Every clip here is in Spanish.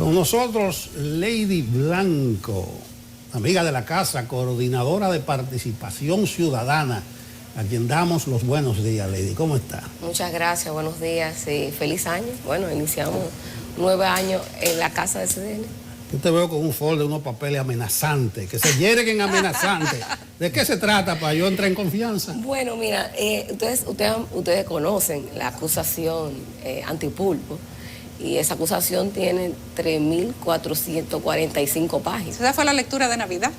Con nosotros, Lady Blanco, amiga de la casa, coordinadora de participación ciudadana, a quien damos los buenos días, Lady. ¿Cómo está? Muchas gracias, buenos días y feliz año. Bueno, iniciamos 9 años en la casa de CDN. Yo te veo con un folder, unos papeles amenazantes, que se hieren amenazantes. ¿De qué se trata para yo entrar en confianza? Bueno, mira, ustedes conocen la acusación antipulpo. Y esa acusación tiene 3.445 páginas. ¿Esa fue la lectura de Navidad?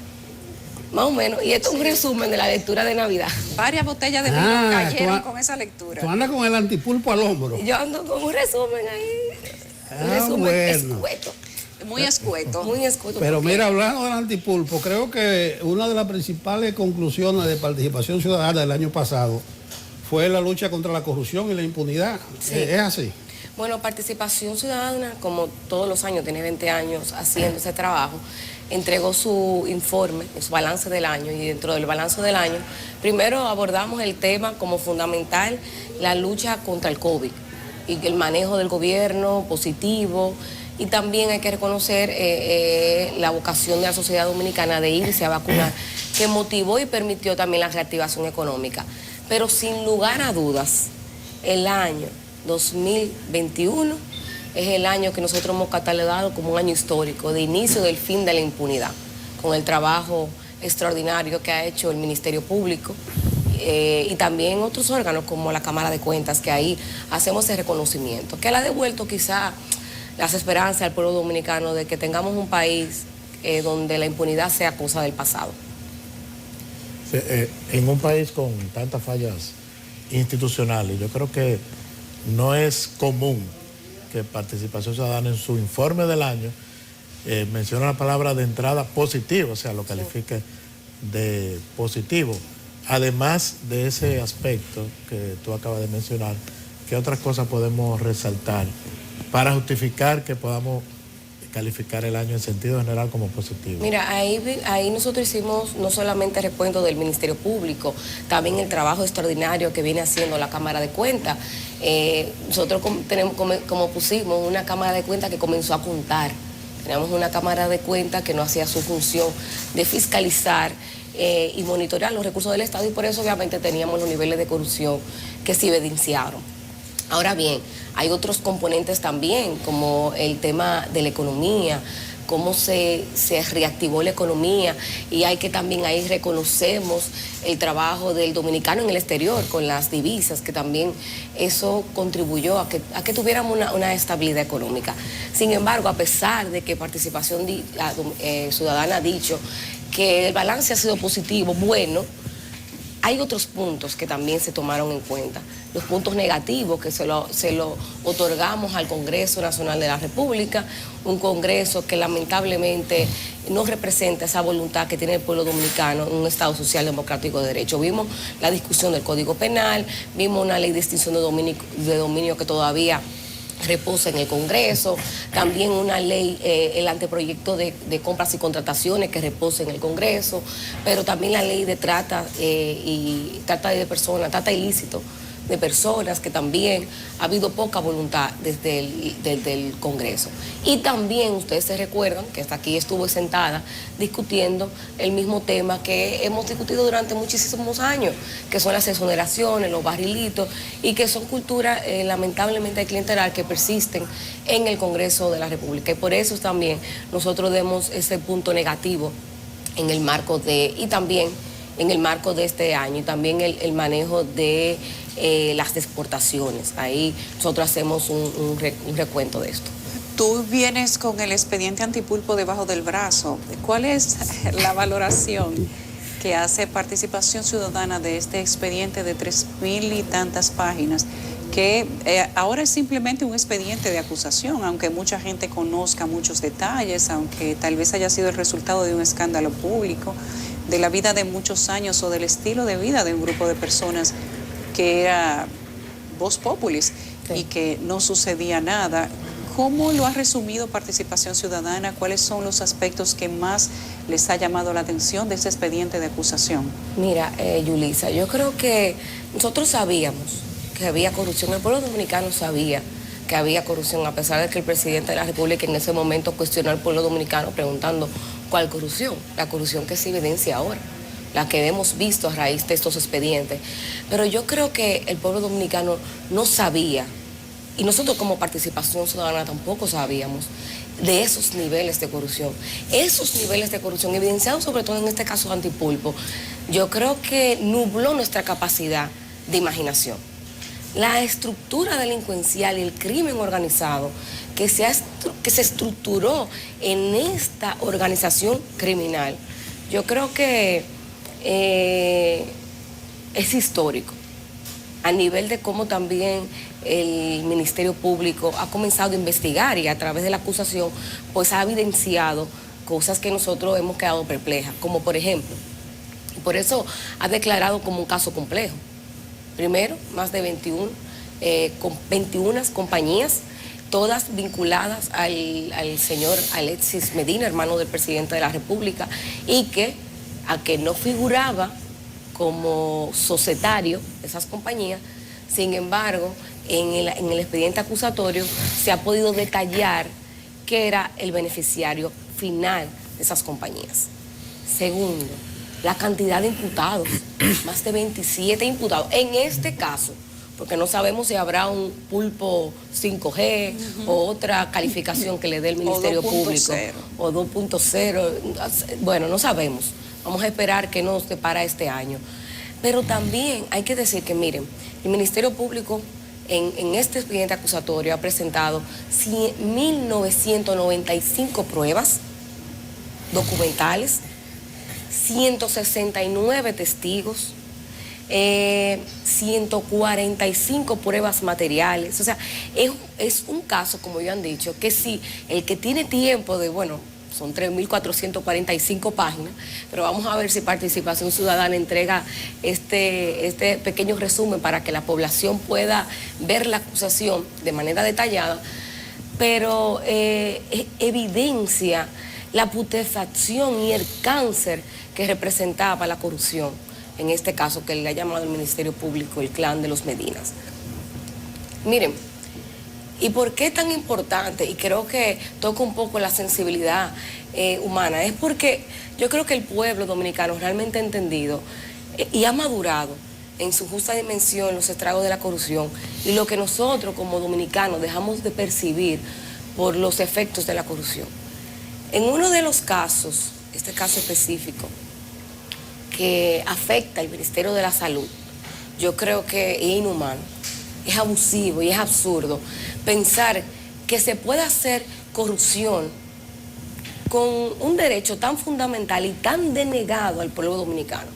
Más o menos. Y esto es un resumen de la lectura de Navidad. Varias botellas de vino cayeron con esa lectura. ¿Tú andas con el antipulpo al hombro? Yo ando con un resumen ahí. Un resumen escueto. Muy escueto. Muy escueto. Pero mira, hablando del antipulpo, creo que una de las principales conclusiones de participación ciudadana del año pasado fue la lucha contra la corrupción y la impunidad. Sí. ¿Es así? Bueno, Participación Ciudadana, como todos los años, tiene 20 años haciendo ese trabajo, entregó su informe, su balance del año, y dentro del balance del año, primero abordamos el tema como fundamental, la lucha contra el COVID y el manejo del gobierno positivo, y también hay que reconocer la vocación de la sociedad dominicana de irse a vacunar, que motivó y permitió también la reactivación económica. Pero sin lugar a dudas, el año 2021 es el año que nosotros hemos catalogado como un año histórico de inicio del fin de la impunidad, con el trabajo extraordinario que ha hecho el Ministerio Público y también otros órganos como la Cámara de Cuentas, que ahí hacemos ese reconocimiento, que le ha devuelto quizá las esperanzas al pueblo dominicano de que tengamos un país donde la impunidad sea cosa del pasado. En un país con tantas fallas institucionales, yo creo que no es común que Participación Ciudadana en su informe del año mencione la palabra de entrada positivo, o sea, lo califique de positivo. Además de ese aspecto que tú acabas de mencionar, ¿qué otras cosas podemos resaltar para justificar que podamos calificar el año en sentido general como positivo? Mira, ahí nosotros hicimos no solamente el recuento del Ministerio Público, también el trabajo extraordinario que viene haciendo la Cámara de Cuentas. Nosotros tenemos, como pusimos, una Cámara de Cuentas que comenzó a contar. Tenemos una Cámara de Cuentas que no hacía su función de fiscalizar y monitorear los recursos del Estado, y por eso obviamente teníamos los niveles de corrupción que se evidenciaron. Ahora bien, hay otros componentes también, como el tema de la economía, cómo se reactivó la economía, y hay que también ahí reconocemos el trabajo del dominicano en el exterior con las divisas, que también eso contribuyó a que tuviéramos una estabilidad económica. Sin embargo, a pesar de que Participación Ciudadana ha dicho que el balance ha sido positivo, bueno, hay otros puntos que también se tomaron en cuenta. Los puntos negativos que se lo otorgamos al Congreso Nacional de la República, un Congreso que lamentablemente no representa esa voluntad que tiene el pueblo dominicano en un Estado social democrático de derecho. Vimos la discusión del Código Penal, vimos una ley de extinción de dominio que todavía reposa en el Congreso, también una ley, el anteproyecto de compras y contrataciones que reposa en el Congreso, pero también la ley de trata ilícito de personas, que también ha habido poca voluntad desde el Congreso. Y también ustedes se recuerdan que hasta aquí estuve sentada discutiendo el mismo tema que hemos discutido durante muchísimos años, que son las exoneraciones, los barrilitos, y que son culturas lamentablemente clientelar que persisten en el Congreso de la República. Y por eso también nosotros demos ese punto negativo en el marco en el marco de este año, y también el manejo de las exportaciones. Ahí nosotros hacemos un recuento de esto. Tú vienes con el expediente antipulpo debajo del brazo. ¿Cuál es la valoración que hace Participación Ciudadana de este expediente de 3.000 y tantas páginas, que ahora es simplemente un expediente de acusación, aunque mucha gente conozca muchos detalles, aunque tal vez haya sido el resultado de un escándalo público, de la vida de muchos años o del estilo de vida de un grupo de personas que era vox populis, sí, y que no sucedía nada? ¿Cómo lo ha resumido Participación Ciudadana? ¿Cuáles son los aspectos que más les ha llamado la atención de ese expediente de acusación? Mira, Yulisa, yo creo que nosotros sabíamos que había corrupción. El pueblo dominicano sabía que había corrupción, a pesar de que el presidente de la República en ese momento cuestionó al pueblo dominicano preguntando cuál corrupción, la corrupción que se evidencia ahora, la que hemos visto a raíz de estos expedientes. Pero yo creo que el pueblo dominicano no sabía, y nosotros como Participación Ciudadana tampoco sabíamos, de esos niveles de corrupción. Esos niveles de corrupción, evidenciados sobre todo en este caso de Antipulpo, yo creo que nubló nuestra capacidad de imaginación. La estructura delincuencial y el crimen organizado que se estructuró en esta organización criminal, yo creo que es histórico, a nivel de cómo también el Ministerio Público ha comenzado a investigar y a través de la acusación pues ha evidenciado cosas que nosotros hemos quedado perplejas, como por ejemplo, por eso ha declarado como un caso complejo. Primero, más de 21 compañías, todas vinculadas al señor Alexis Medina, hermano del presidente de la República, y que a que no figuraba como societario de esas compañías. Sin embargo, en el expediente acusatorio se ha podido detallar que era el beneficiario final de esas compañías. Segundo, la cantidad de imputados, más de 27 imputados. En este caso, porque no sabemos si habrá un pulpo 5G o otra calificación que le dé el Ministerio Público, o 2.0, bueno, no sabemos. Vamos a esperar qué nos depara este año. Pero también hay que decir que, miren, el Ministerio Público en este expediente acusatorio ha presentado 1.995 pruebas documentales, 169 testigos, 145 pruebas materiales. O sea, es un caso, como ya han dicho, que si el que tiene tiempo de, bueno, son 3.445 páginas, pero vamos a ver si Participación Ciudadana entrega este pequeño resumen para que la población pueda ver la acusación de manera detallada, pero evidencia la putrefacción y el cáncer que representaba la corrupción, en este caso que le ha llamado el Ministerio Público el clan de los Medinas. Miren, ¿y por qué tan importante? Y creo que toca un poco la sensibilidad humana. Es porque yo creo que el pueblo dominicano realmente ha entendido y ha madurado en su justa dimensión los estragos de la corrupción y lo que nosotros como dominicanos dejamos de percibir por los efectos de la corrupción. En uno de los casos, este caso específico, que afecta al Ministerio de la Salud, yo creo que es inhumano, es abusivo y es absurdo pensar que se puede hacer corrupción con un derecho tan fundamental y tan denegado al pueblo dominicano.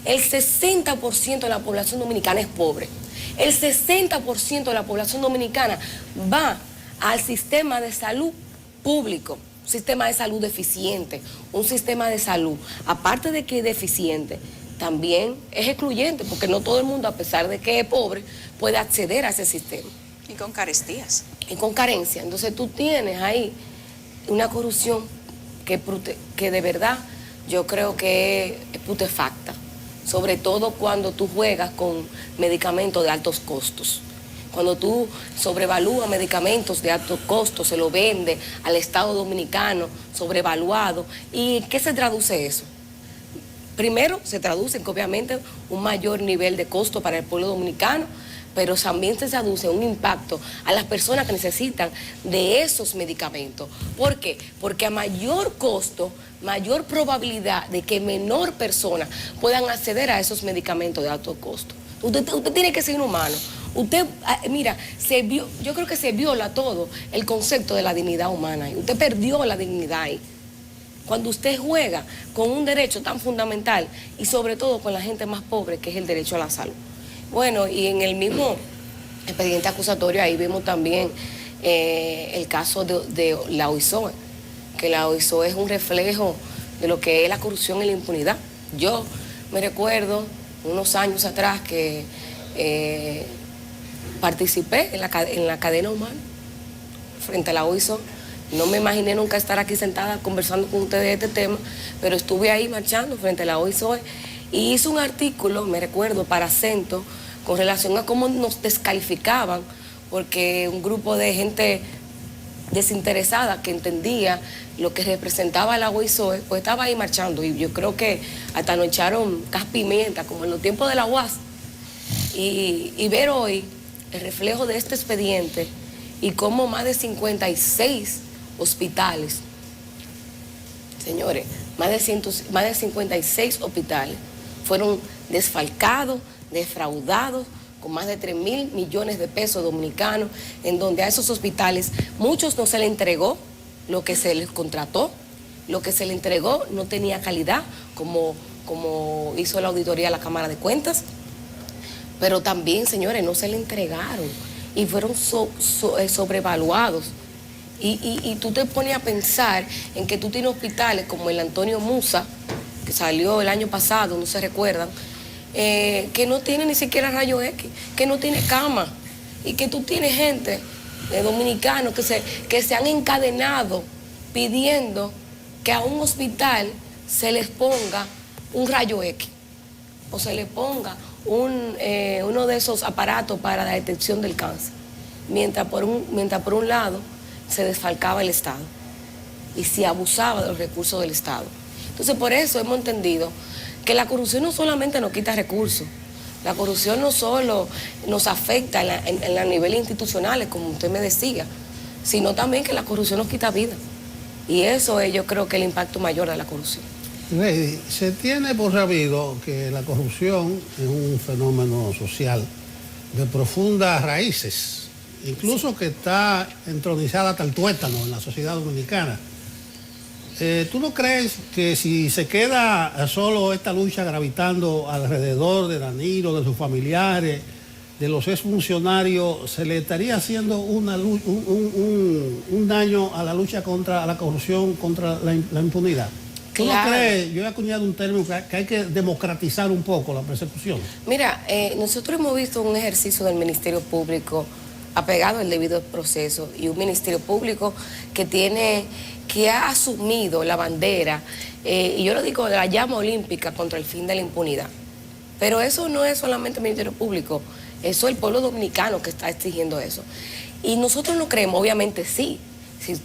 El 60% de la población dominicana es pobre. El 60% de la población dominicana va al sistema de salud público, un sistema de salud deficiente, un sistema de salud, aparte de que es deficiente, también es excluyente, porque no todo el mundo, a pesar de que es pobre, puede acceder a ese sistema. Y con carestías. Y con carencia. Entonces tú tienes ahí una corrupción que de verdad yo creo que es putefacta, sobre todo cuando tú juegas con medicamentos de altos costos. Cuando tú sobrevalúas medicamentos de alto costo, se lo vende al Estado Dominicano sobrevaluado. ¿Y qué se traduce eso? Primero, se traduce en que obviamente un mayor nivel de costo para el pueblo dominicano, pero también se traduce un impacto a las personas que necesitan de esos medicamentos. ¿Por qué? Porque a mayor costo, mayor probabilidad de que menor persona puedan acceder a esos medicamentos de alto costo. Usted tiene que ser inhumano. Usted, mira, yo creo que se viola todo el concepto de la dignidad humana. Usted perdió la dignidad ahí. Cuando usted juega con un derecho tan fundamental y sobre todo con la gente más pobre, que es el derecho a la salud. Bueno, y en el mismo expediente acusatorio ahí vemos también el caso de la OISOE, que la OISOE es un reflejo de lo que es la corrupción y la impunidad. Yo me recuerdo unos años atrás que participé en la cadena humana frente a la OISOE. No me imaginé nunca estar aquí sentada conversando con ustedes de este tema, pero estuve ahí marchando frente a la OISOE y hice un artículo, me recuerdo, para Acento, con relación a cómo nos descalificaban porque un grupo de gente desinteresada que entendía lo que representaba el agua y SOE, pues estaba ahí marchando. Y yo creo que hasta nos echaron gas pimienta, como en los tiempos de la UAS. Y ver hoy el reflejo de este expediente y cómo más de 56 hospitales, señores, más de 56 hospitales fueron desfalcados, defraudados, con más de 3.000 millones de pesos dominicanos, en donde a esos hospitales muchos no se les entregó lo que se les contrató, lo que se les entregó no tenía calidad, como hizo la auditoría de la Cámara de Cuentas, pero también, señores, no se le entregaron y fueron sobrevaluados. Y tú te pones a pensar en que tú tienes hospitales como el Antonio Musa, que salió el año pasado, no se recuerdan, que no tiene ni siquiera rayo X, que no tiene cama, y que tú tienes gente dominicanos que se han encadenado pidiendo que a un hospital se les ponga un rayo X o se le ponga uno de esos aparatos para la detección del cáncer, mientras por un lado se desfalcaba el Estado y se abusaba de los recursos del Estado. Entonces, por eso hemos entendido que la corrupción no solamente nos quita recursos, la corrupción no solo nos afecta en los niveles institucionales, como usted me decía, sino también que la corrupción nos quita vida. Y eso es, yo creo, que el impacto mayor de la corrupción. Lady, se tiene por sabido que la corrupción es un fenómeno social de profundas raíces, incluso que está entronizada hasta el tuétano en la sociedad dominicana. ¿Tú no crees que si se queda solo esta lucha gravitando alrededor de Danilo, de sus familiares, de los exfuncionarios, se le estaría haciendo un daño a la lucha contra la corrupción, contra la impunidad? ¿Tú no crees? Yo he acuñado un término que hay que democratizar un poco la persecución. Mira, nosotros hemos visto un ejercicio del Ministerio Público apegado al debido proceso y un Ministerio Público que ha asumido la bandera, y yo lo digo, de la llama olímpica contra el fin de la impunidad. Pero eso no es solamente el Ministerio Público, eso es el pueblo dominicano que está exigiendo eso. Y nosotros no creemos, obviamente sí.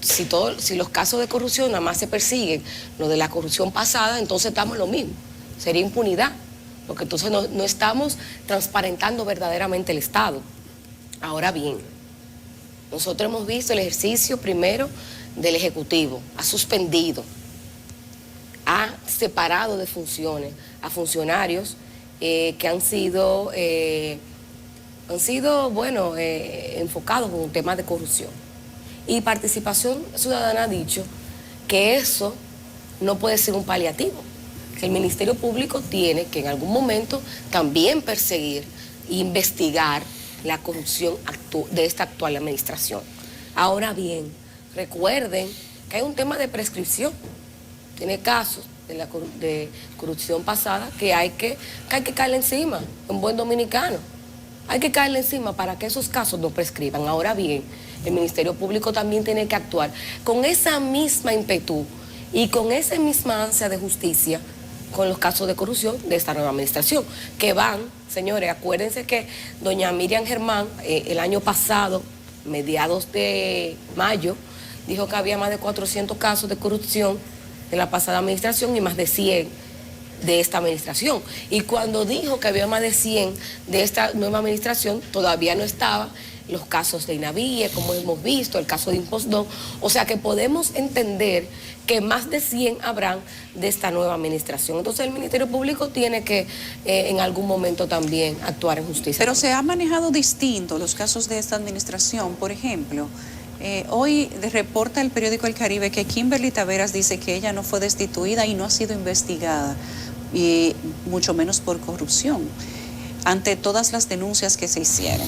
Si los casos de corrupción nada más se persiguen, lo de la corrupción pasada, entonces estamos en lo mismo. Sería impunidad, porque entonces no estamos transparentando verdaderamente el Estado. Ahora bien, nosotros hemos visto el ejercicio primero del Ejecutivo, ha suspendido, ha separado de funciones a funcionarios que han sido enfocados en un tema de corrupción. Y Participación Ciudadana ha dicho que eso no puede ser un paliativo, que el Ministerio Público tiene que en algún momento también perseguir e investigar la corrupción de esta actual administración. Ahora bien, recuerden que hay un tema de prescripción. Tiene casos de corrupción pasada que hay que caerle encima, un buen dominicano. Hay que caerle encima para que esos casos no prescriban. Ahora bien, el Ministerio Público también tiene que actuar con esa misma ímpetu y con esa misma ansia de justicia con los casos de corrupción de esta nueva administración, que van, señores, acuérdense que doña Miriam Germán el año pasado, mediados de mayo, dijo que había más de 400 casos de corrupción en la pasada administración y más de 100 de esta administración. Y cuando dijo que había más de 100 de esta nueva administración, todavía no estaban los casos de Inavie, como hemos visto, el caso de Impostón. O sea que podemos entender que más de 100 habrán de esta nueva administración. Entonces el Ministerio Público tiene que en algún momento también actuar en justicia. Pero se ha manejado distinto los casos de esta administración. Por ejemplo, hoy reporta el periódico El Caribe que Kimberly Taveras dice que ella no fue destituida y no ha sido investigada, y mucho menos por corrupción, ante todas las denuncias que se hicieron.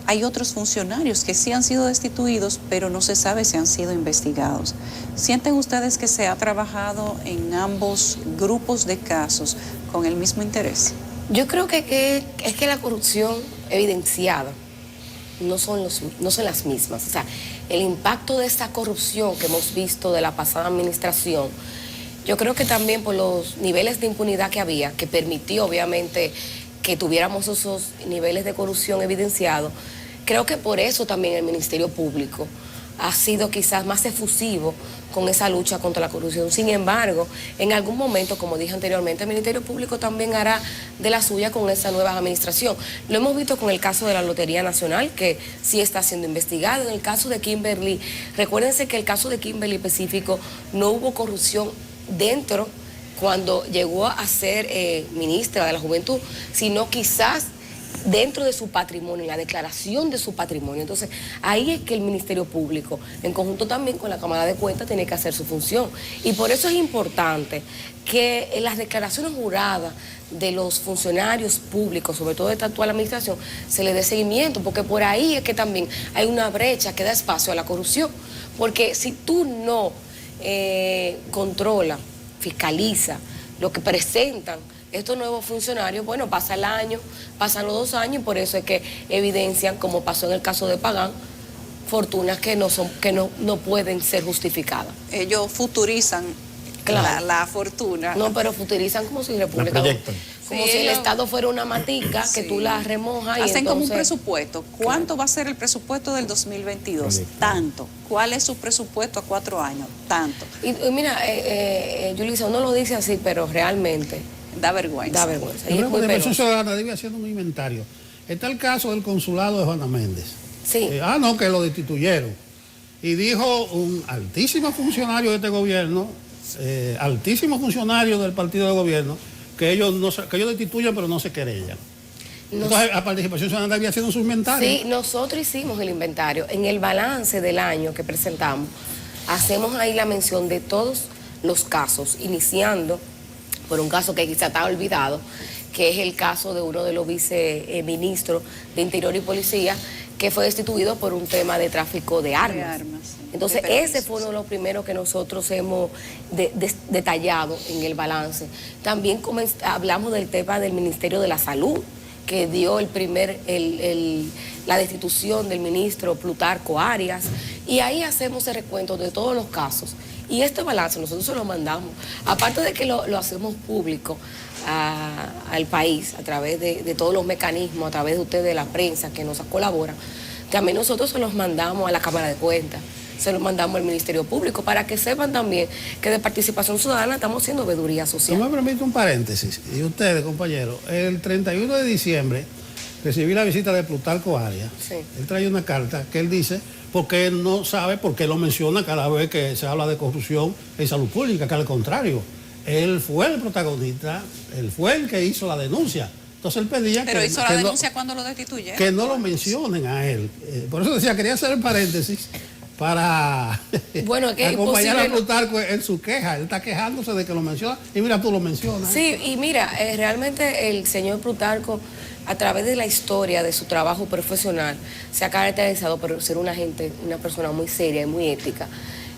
Hay otros funcionarios que sí han sido destituidos, pero no se sabe si han sido investigados. ¿Sienten ustedes que se ha trabajado en ambos grupos de casos con el mismo interés? Yo creo que es que la corrupción evidenciada no son las mismas. O sea, el impacto de esta corrupción que hemos visto de la pasada administración, yo creo que también por los niveles de impunidad que había, que permitió obviamente que tuviéramos esos niveles de corrupción evidenciados, Creo que por eso también el Ministerio Público ha sido quizás más efusivo con esa lucha contra la corrupción. Sin embargo, en algún momento, como dije anteriormente, el Ministerio Público también hará de la suya con esa nueva administración. Lo hemos visto con el caso de la Lotería Nacional, que sí está siendo investigado. En el caso de Kimberly, recuérdense que el caso de Kimberly específico no hubo corrupción dentro cuando llegó a ser ministra de la Juventud, sino quizás dentro de su patrimonio, la declaración de su patrimonio. Entonces, ahí es que el Ministerio Público, en conjunto también con la Cámara de Cuentas, tiene que hacer su función. Y por eso es importante que en las declaraciones juradas de los funcionarios públicos, sobre todo de esta actual administración, se le dé seguimiento, porque por ahí es que también hay una brecha que da espacio a la corrupción. Porque si tú no controlas, fiscaliza lo que presentan estos nuevos funcionarios, bueno, pasa el año, pasan los 2 años, y por eso es que evidencian, como pasó en el caso de Pagán, fortunas que no pueden ser justificadas. Ellos futurizan la fortuna. No, pero futurizan como si República como si el Estado fuera una matica que tú la remojas. Hacen y entonces, como un presupuesto. ¿Cuánto va a ser el presupuesto del 2022? Tanto. ¿Cuál es su presupuesto a 4 años? Tanto. Y mira, Yulisa, uno lo dice así, pero realmente da vergüenza. Da vergüenza. Yo creo que la Inversión Ciudadana debe haciendo un inventario. Está el caso del consulado de Juana Méndez. Sí. No, que lo destituyeron. Y dijo un altísimo funcionario de este gobierno, altísimo funcionario del partido de gobierno, que ellos destituyen pero no se querellan. Entonces, la Participación Ciudadana debía haciendo su inventario. Sí, nosotros hicimos el inventario. En el balance del año que presentamos, hacemos ahí la mención de todos los casos, iniciando por un caso que quizá está olvidado, que es el caso de uno de los viceministros de Interior y Policía, que fue destituido por un tema de tráfico de armas. Entonces, ese fue uno de los primeros que nosotros hemos detallado en el balance. También hablamos del tema del Ministerio de la Salud, que dio la destitución del ministro Plutarco Arias, y ahí hacemos el recuento de todos los casos. Y este balance nosotros se lo mandamos, aparte de que lo hacemos público al país, a través de todos los mecanismos, a través de ustedes, de la prensa que nos colabora, también nosotros se los mandamos a la Cámara de Cuentas, se los mandamos al Ministerio Público, para que sepan también que de Participación Ciudadana estamos haciendo veeduría social. ¿No me permite un paréntesis? Y ustedes, compañeros, el 31 de diciembre recibí la visita de Plutarco Arias. Sí. Él trae una carta que él dice, porque él no sabe por qué lo menciona cada vez que se habla de corrupción en salud pública, que al contrario, él fue el protagonista, él fue el que hizo la denuncia. Entonces él pedía pero hizo la denuncia cuando lo destituyeron. Que no lo mencionen a él. Por eso decía, quería hacer el paréntesis para acompañar a Plutarco en su queja. Él está quejándose de que lo menciona y mira, tú lo mencionas. Sí, y mira, realmente el señor Plutarco, a través de la historia de su trabajo profesional, se ha caracterizado por ser una persona muy seria y muy ética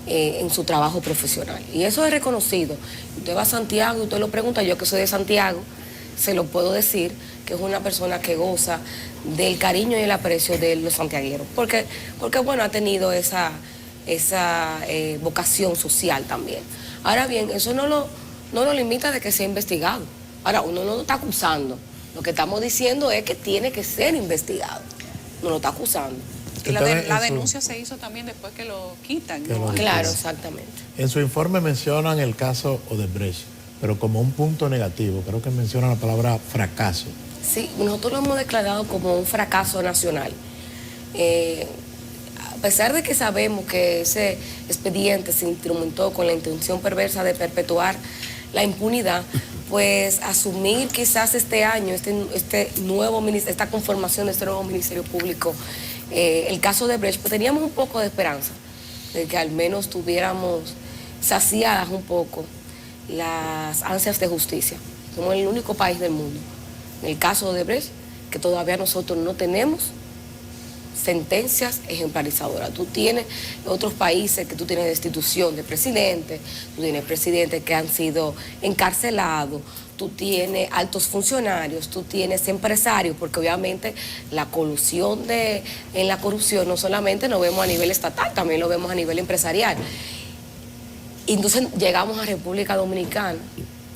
en su trabajo profesional. Y eso es reconocido. Usted va a Santiago y usted lo pregunta, yo que soy de Santiago, se lo puedo decir, que es una persona que goza del cariño y el aprecio de los santiagueros. Porque bueno, ha tenido esa vocación social también. Ahora bien, eso no lo limita de que sea investigado. Ahora, uno no lo está acusando. Lo que estamos diciendo es que tiene que ser investigado. No lo está acusando. Y la denuncia se hizo también después que lo quitan. Claro, exactamente. En su informe mencionan el caso Odebrecht, pero como un punto negativo. Creo que mencionan la palabra fracaso. Sí, nosotros lo hemos declarado como un fracaso nacional. A pesar de que sabemos que ese expediente se instrumentó con la intención perversa de perpetuar la impunidad, pues asumir quizás este año, esta conformación de este nuevo Ministerio Público, el caso de Brecht, pues teníamos un poco de esperanza de que al menos tuviéramos saciadas un poco las ansias de justicia. Somos el único país del mundo, en el caso de Brecht, que todavía nosotros no tenemos sentencias ejemplarizadoras. Tú tienes otros países que tú tienes destitución de presidentes, tú tienes presidentes que han sido encarcelados, tú tienes altos funcionarios, tú tienes empresarios, porque obviamente la colusión en la corrupción no solamente lo vemos a nivel estatal, también lo vemos a nivel empresarial. Y entonces llegamos a República Dominicana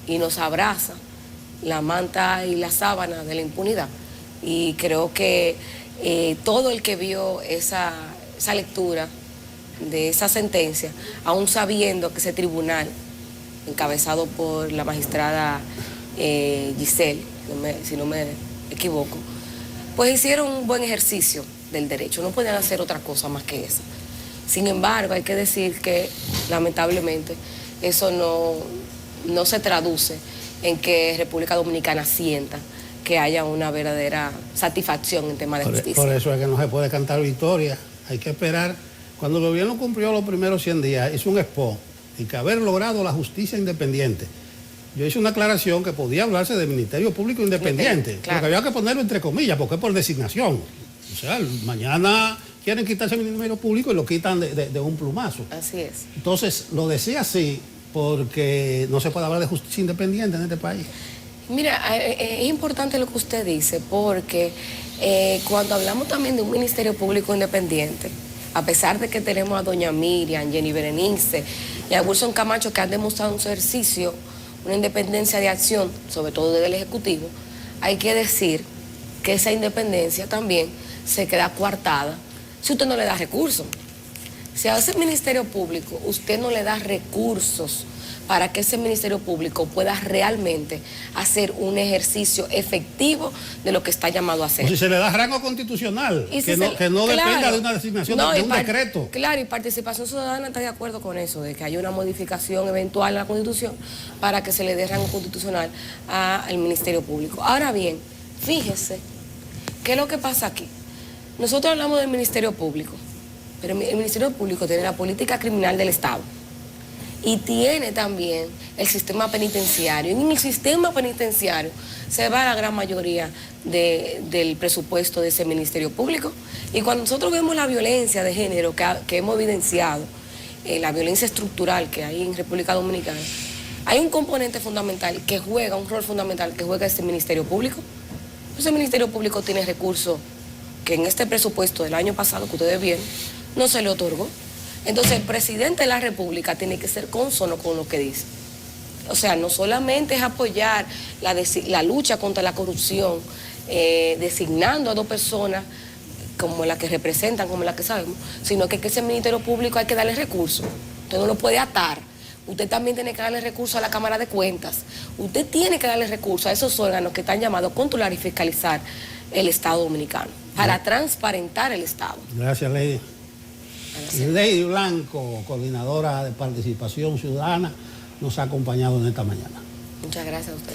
y nos abraza la manta y la sábana de la impunidad. Y creo que todo el que vio esa lectura de esa sentencia, aún sabiendo que ese tribunal, encabezado por la magistrada Giselle, si no me equivoco, pues hicieron un buen ejercicio del derecho, no podían hacer otra cosa más que esa. Sin embargo, hay que decir que lamentablemente eso no se traduce en que República Dominicana sienta que haya una verdadera satisfacción en tema de justicia. Por eso es que no se puede cantar victoria, hay que esperar. Cuando el gobierno cumplió los primeros 100 días, hizo un expo y que haber logrado la justicia independiente. Yo hice una aclaración que podía hablarse del Ministerio Público Independiente, claro, pero que había que ponerlo entre comillas, porque es por designación. O sea, mañana quieren quitarse el Ministerio Público y lo quitan de un plumazo. Así es. Entonces, lo decía así porque no se puede hablar de justicia independiente en este país. Mira, es importante lo que usted dice, porque cuando hablamos también de un Ministerio Público Independiente, a pesar de que tenemos a doña Miriam, Jenny Berenice y a Wilson Camacho, que han demostrado un ejercicio, una independencia de acción, sobre todo desde el Ejecutivo, hay que decir que esa independencia también se queda coartada si usted no le da recursos. Si a ese Ministerio Público usted no le da recursos para que ese Ministerio Público pueda realmente hacer un ejercicio efectivo de lo que está llamado a hacer. O si se le da rango constitucional, que no dependa de una designación, de un decreto. Claro, y Participación Ciudadana está de acuerdo con eso, de que haya una modificación eventual a la Constitución para que se le dé rango constitucional al Ministerio Público. Ahora bien, fíjese, ¿qué es lo que pasa aquí? Nosotros hablamos del Ministerio Público, pero el Ministerio Público tiene la política criminal del Estado y tiene también el sistema penitenciario. Y en el sistema penitenciario se va la gran mayoría del presupuesto de ese Ministerio Público. Y cuando nosotros vemos la violencia de género que hemos evidenciado, la violencia estructural que hay en República Dominicana, hay un componente fundamental que juega, un rol fundamental que juega ese Ministerio Público. Ese Ministerio Público tiene recursos que en este presupuesto del año pasado que ustedes vieron, no se le otorgó. Entonces el presidente de la República tiene que ser cónsono con lo que dice. O sea, no solamente es apoyar la lucha contra la corrupción, designando a 2 personas como las que representan, como las que sabemos, sino que ese Ministerio Público hay que darle recursos. Usted no lo puede atar. Usted también tiene que darle recursos a la Cámara de Cuentas. Usted tiene que darle recursos a esos órganos que están llamados a controlar y fiscalizar el Estado dominicano, para transparentar el Estado. Gracias, Lady. Lady Blanco, coordinadora de Participación Ciudadana, nos ha acompañado en esta mañana. Muchas gracias a usted.